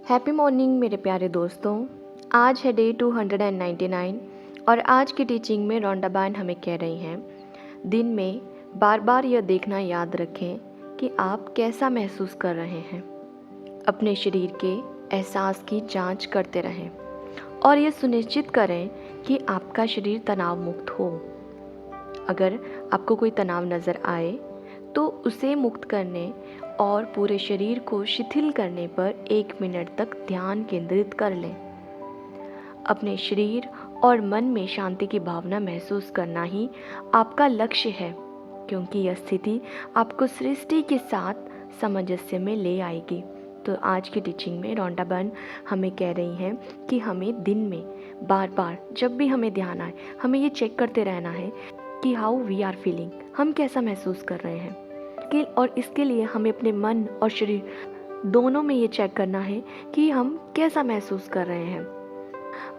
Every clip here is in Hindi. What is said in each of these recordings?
हैप्पी मॉर्निंग मेरे प्यारे दोस्तों। आज है डे 299 और आज की टीचिंग में रोंडा बैन हमें कह रही हैं, दिन में बार बार यह देखना याद रखें कि आप कैसा महसूस कर रहे हैं। अपने शरीर के एहसास की जांच करते रहें और ये सुनिश्चित करें कि आपका शरीर तनाव मुक्त हो। अगर आपको कोई तनाव नज़र आए तो उसे मुक्त करने और पूरे शरीर को शिथिल करने पर 1 मिनट तक ध्यान केंद्रित कर लें। अपने शरीर और मन में शांति की भावना महसूस करना ही आपका लक्ष्य है, क्योंकि यह स्थिति आपको सृष्टि के साथ सामंजस्य में ले आएगी। तो आज की टीचिंग में रोंडा बैन हमें कह रही हैं कि हमें दिन में बार बार जब भी हमें ध्यान आए, हमें ये चेक करते रहना है कि हाउ वी आर फीलिंग, हम कैसा महसूस कर रहे हैं। और इसके लिए हमें अपने मन और शरीर दोनों में ये चेक करना है कि हम कैसा महसूस कर रहे हैं।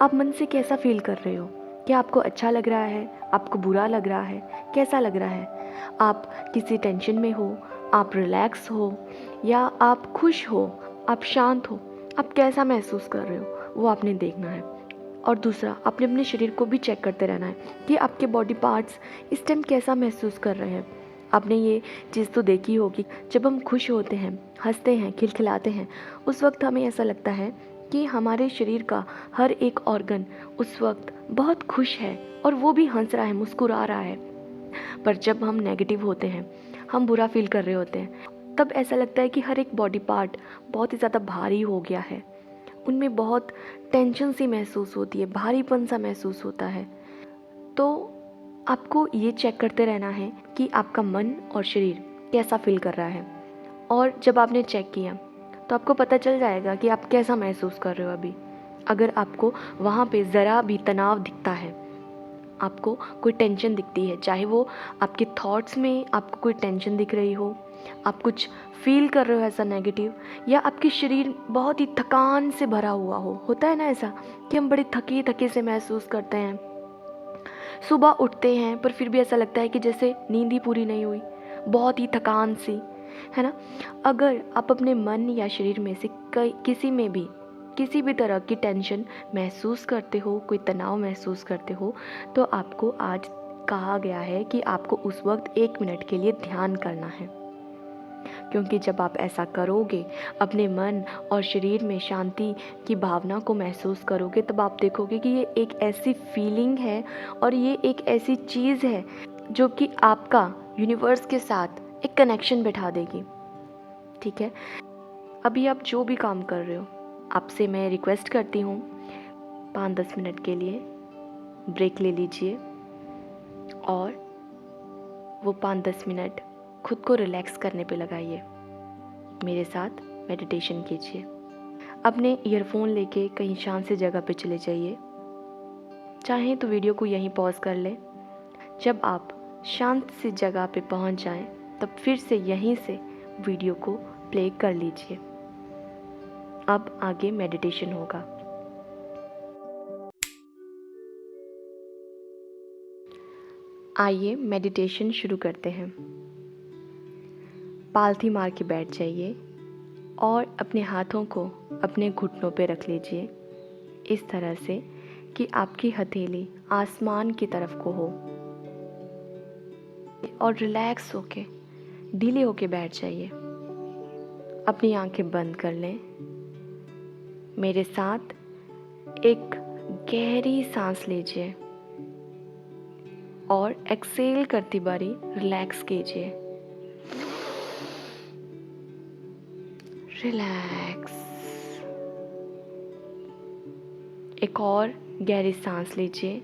आप मन से कैसा फील कर रहे हो? क्या आपको अच्छा लग रहा है? आपको बुरा लग रहा है? कैसा लग रहा है? आप किसी टेंशन में हो? आप रिलैक्स हो या आप खुश हो? आप शांत हो? आप कैसा महसूस कर रहे हो वो आपने देखना है। और दूसरा, आपने अपने शरीर को भी चेक करते रहना है कि आपके बॉडी पार्ट्स इस टाइम कैसा महसूस कर रहे हैं। आपने ये चीज़ तो देखी होगी, जब हम खुश होते हैं, हंसते हैं, खिलखिलाते हैं, उस वक्त हमें ऐसा लगता है कि हमारे शरीर का हर एक ऑर्गन उस वक्त बहुत खुश है और वो भी हंस रहा है, मुस्कुरा रहा है। पर जब हम नेगेटिव होते हैं, हम बुरा फील कर रहे होते हैं, तब ऐसा लगता है कि हर एक बॉडी पार्ट बहुत ही ज़्यादा भारी हो गया है, उनमें बहुत टेंशन सी महसूस होती है, भारीपन सा महसूस होता है। तो आपको ये चेक करते रहना है कि आपका मन और शरीर कैसा फील कर रहा है। और जब आपने चेक किया तो आपको पता चल जाएगा कि आप कैसा महसूस कर रहे हो अभी। अगर आपको वहाँ पे ज़रा भी तनाव दिखता है, आपको कोई टेंशन दिखती है, चाहे वो आपके थॉट्स में आपको कोई टेंशन दिख रही हो, आप कुछ फील कर रहे हो ऐसा नेगेटिव, या आपके शरीर बहुत ही थकान से भरा हुआ हो, होता है ना ऐसा कि हम बड़े थके थके से महसूस करते हैं। सुबह उठते हैं पर फिर भी ऐसा लगता है कि जैसे नींद ही पूरी नहीं हुई, बहुत ही थकान सी, है ना। अगर आप अपने मन या शरीर में से किसी भी तरह की टेंशन महसूस करते हो, कोई तनाव महसूस करते हो, तो आपको आज कहा गया है कि आपको उस वक्त 1 मिनट के लिए ध्यान करना है। क्योंकि जब आप ऐसा करोगे, अपने मन और शरीर में शांति की भावना को महसूस करोगे, तब आप देखोगे कि ये एक ऐसी फीलिंग है और ये एक ऐसी चीज़ है जो कि आपका यूनिवर्स के साथ एक कनेक्शन बैठा देगी। ठीक है, अभी आप जो भी काम कर रहे हो, आपसे मैं रिक्वेस्ट करती हूँ 5-10 मिनट के लिए ब्रेक ले लीजिए और वो 5-10 मिनट खुद को रिलैक्स करने पे लगाइए। मेरे साथ मेडिटेशन कीजिए। अपने ईयरफोन लेके कहीं शांत सी जगह पे चले जाइए। चाहें तो वीडियो को यहीं पॉज कर लें। जब आप शांत सी जगह पे पहुंच जाएं, तब फिर से यहीं से वीडियो को प्ले कर लीजिए। अब आगे मेडिटेशन होगा। आइए मेडिटेशन शुरू करते हैं। पालथी मार के बैठ जाइए और अपने हाथों को अपने घुटनों पे रख लीजिए, इस तरह से कि आपकी हथेली आसमान की तरफ को हो, और रिलैक्स होके, ढीले होके बैठ जाइए। अपनी आंखें बंद कर लें। मेरे साथ एक गहरी सांस लीजिए और एक्सेल करती बारी रिलैक्स कीजिए। रिलैक्स। एक और गहरी सांस लीजिए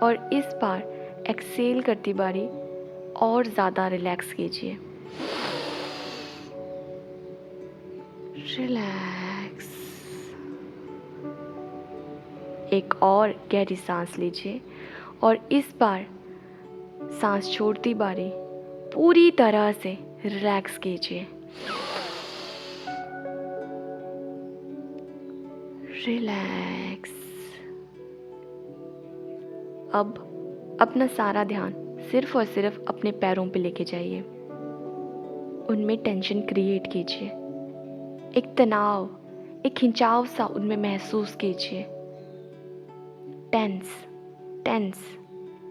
और इस बार एक्सेल करती बारी और ज़्यादा रिलैक्स कीजिए। रिलैक्स। एक और गहरी सांस लीजिए और इस बार सांस छोड़ती बारी पूरी तरह से रिलैक्स कीजिए। रिलैक्स। अब अपना सारा ध्यान सिर्फ और सिर्फ अपने पैरों पे लेके जाइए। उनमें टेंशन क्रिएट कीजिए, एक तनाव, एक खिंचाव सा उनमें महसूस कीजिए। Tense, tense,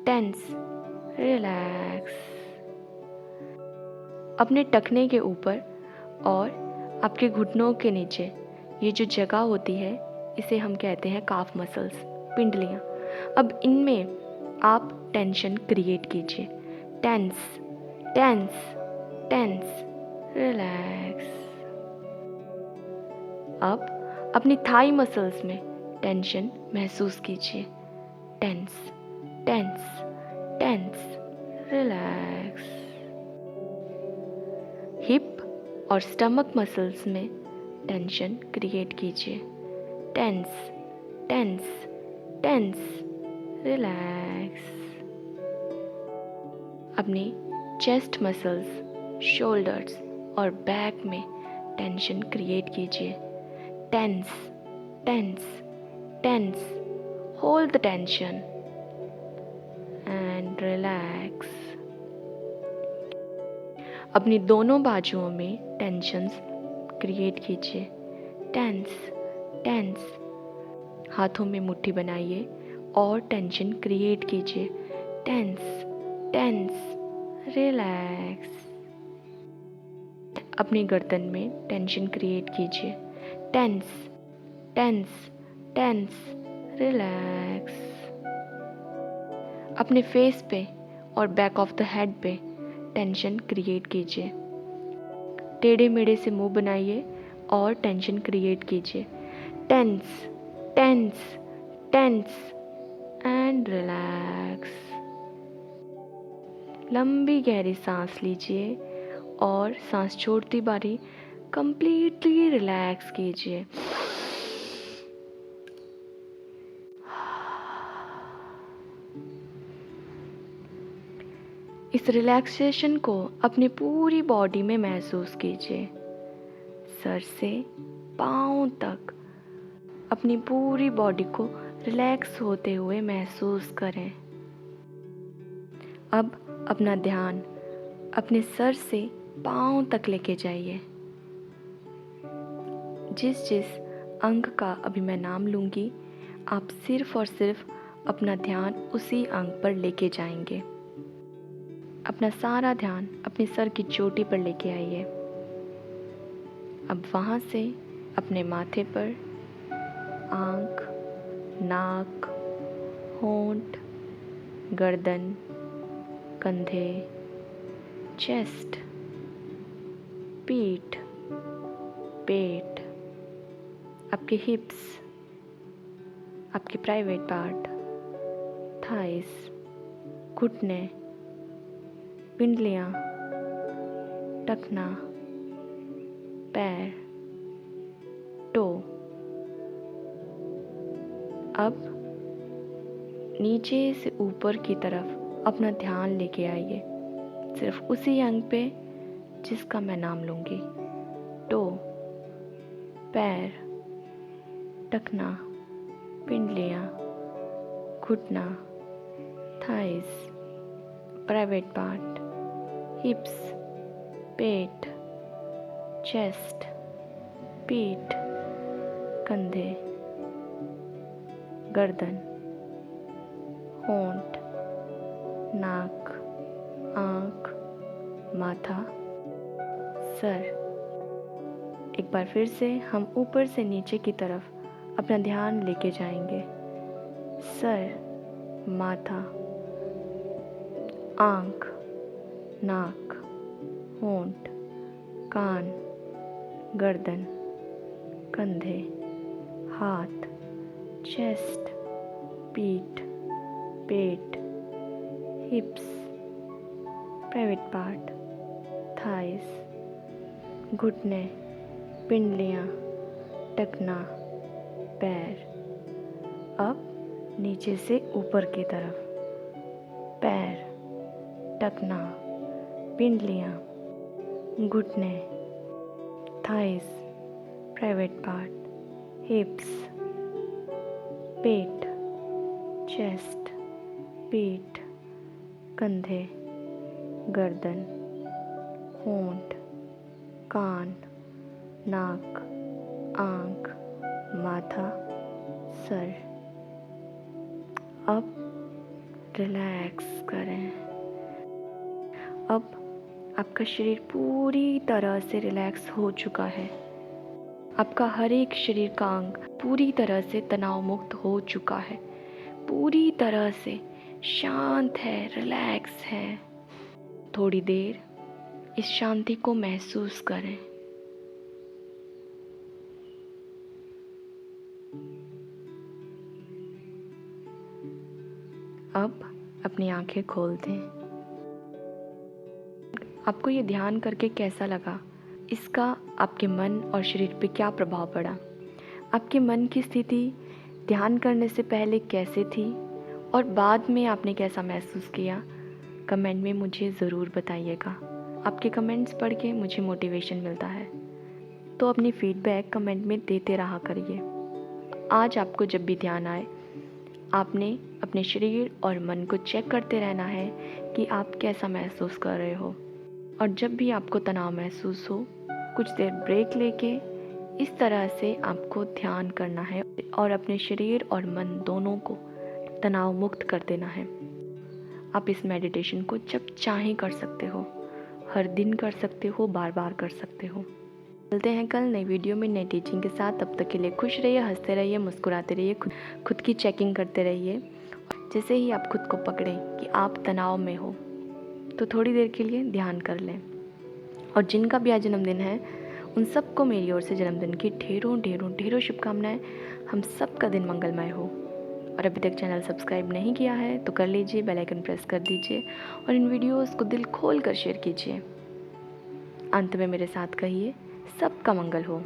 tense, relax. अपने टखने के ऊपर और आपके घुटनों के नीचे ये जो जगह होती है इसे हम कहते हैं काफ मसल्स, पिंडलियाँ। अब इनमें आप टेंशन क्रिएट कीजिए। Tense, tense, tense, relax. अब अपनी थाई मसल्स में टेंशन महसूस कीजिए। टेंस, टेंस, टेंस, रिलैक्स। हिप और स्टमक मसल्स में टेंशन क्रिएट कीजिए। Tense, tense, tense, relax. अपनी चेस्ट मसल्स, शोल्डर्स और बैक में टेंशन क्रिएट कीजिए। Tense, tense, tense, hold the tension and relax. अपनी दोनों बाजुओं में टेंशन्स क्रिएट कीजिए। Tense, tense. हाथों में मुट्ठी बनाइए और टेंशन क्रिएट कीजिए। Tense, tense, relax. अपनी गर्दन में टेंशन क्रिएट कीजिए। Tense, tense, tense, relax. अपने फेस पे और बैक ऑफ द हेड पे टेंशन क्रिएट कीजिए। टेढ़े मेढ़े से मुंह बनाइए और टेंशन क्रिएट कीजिए। Tense, tense, tense and relax. लंबी गहरी सांस लीजिए और सांस छोड़ती बारी कंप्लीटली रिलैक्स कीजिए। इस रिलैक्सेशन को अपनी पूरी बॉडी में महसूस कीजिए। सर से पाँव तक अपनी पूरी बॉडी को रिलैक्स होते हुए महसूस करें। अब अपना ध्यान अपने सर से पाँव तक लेके जाइए। जिस जिस अंग का अभी मैं नाम लूँगी, आप सिर्फ और सिर्फ अपना ध्यान उसी अंग पर लेके जाएंगे। अपना सारा ध्यान अपने सर की चोटी पर लेके आइए। अब वहाँ से अपने माथे पर, आँख, नाक, होंठ, गर्दन, कंधे, चेस्ट, पीठ, पेट, आपके हिप्स, आपके प्राइवेट पार्ट, थाइस, घुटने, पिंडलियाँ, टखना, पैर, टो। अब नीचे से ऊपर की तरफ अपना ध्यान लेके आइए, सिर्फ उसी अंग पे जिसका मैं नाम लूँगी। टो, पैर, टखना, पिंडलियाँ, घुटना, थाइस, प्राइवेट पार्ट, हिप्स, पेट, चेस्ट, पीठ, कंधे, गर्दन, होंठ, नाक, आँख, माथा, सर। एक बार फिर से हम ऊपर से नीचे की तरफ अपना ध्यान लेके जाएंगे। सर, माथा, आँख, नाक, होंठ, कान, गर्दन, कंधे, हाथ, चेस्ट, पीठ, पेट, हिप्स, प्राइवेट पार्ट, थाइस, घुटने, पिंडलियाँ, टखना, पैर। अब नीचे से ऊपर की तरफ, पैर, टखना, पिंडलियाँ, घुटने, थाइस, प्राइवेट पार्ट, हिप्स, पेट, चेस्ट, पीठ, कंधे, गर्दन, होंठ, कान, नाक, आँख, माथा, सर। अब रिलैक्स करें। अब आपका शरीर पूरी तरह से रिलैक्स हो चुका है। आपका हर एक शरीर का अंग पूरी तरह से तनाव मुक्त हो चुका है, पूरी तरह से शांत है, रिलैक्स है। थोड़ी देर इस शांति को महसूस करें। अब अपनी आंखें खोल दें। आपको ये ध्यान करके कैसा लगा? इसका आपके मन और शरीर पे क्या प्रभाव पड़ा? आपके मन की स्थिति ध्यान करने से पहले कैसे थी और बाद में आपने कैसा महसूस किया? कमेंट में मुझे ज़रूर बताइएगा। आपके कमेंट्स पढ़ के मुझे मोटिवेशन मिलता है, तो अपनी फीडबैक कमेंट में देते रहा करिए। आज आपको जब भी ध्यान आए, आपने अपने शरीर और मन को चेक करते रहना है कि आप कैसा महसूस कर रहे हो। और जब भी आपको तनाव महसूस हो, कुछ देर ब्रेक लेके इस तरह से आपको ध्यान करना है और अपने शरीर और मन दोनों को तनाव मुक्त कर देना है। आप इस मेडिटेशन को जब चाहें कर सकते हो, हर दिन कर सकते हो, बार बार कर सकते हो। मिलते हैं कल नई वीडियो में नई टीचिंग के साथ। तब तक के लिए खुश रहिए, हंसते रहिए, मुस्कुराते रहिए, खुद की चेकिंग करते रहिए। जैसे ही आप खुद को पकड़ें कि आप तनाव में हो, तो थोड़ी देर के लिए ध्यान कर लें। और जिनका भी आज जन्मदिन है, उन सबको मेरी ओर से जन्मदिन की ढेरों ढेरों ढेरों शुभकामनाएं। हम सबका दिन मंगलमय हो। और अभी तक चैनल सब्सक्राइब नहीं किया है तो कर लीजिए, बेल आइकन प्रेस कर दीजिए और इन वीडियोस को दिल खोल कर शेयर कीजिए। अंत में मेरे साथ कहिए, सबका मंगल हो।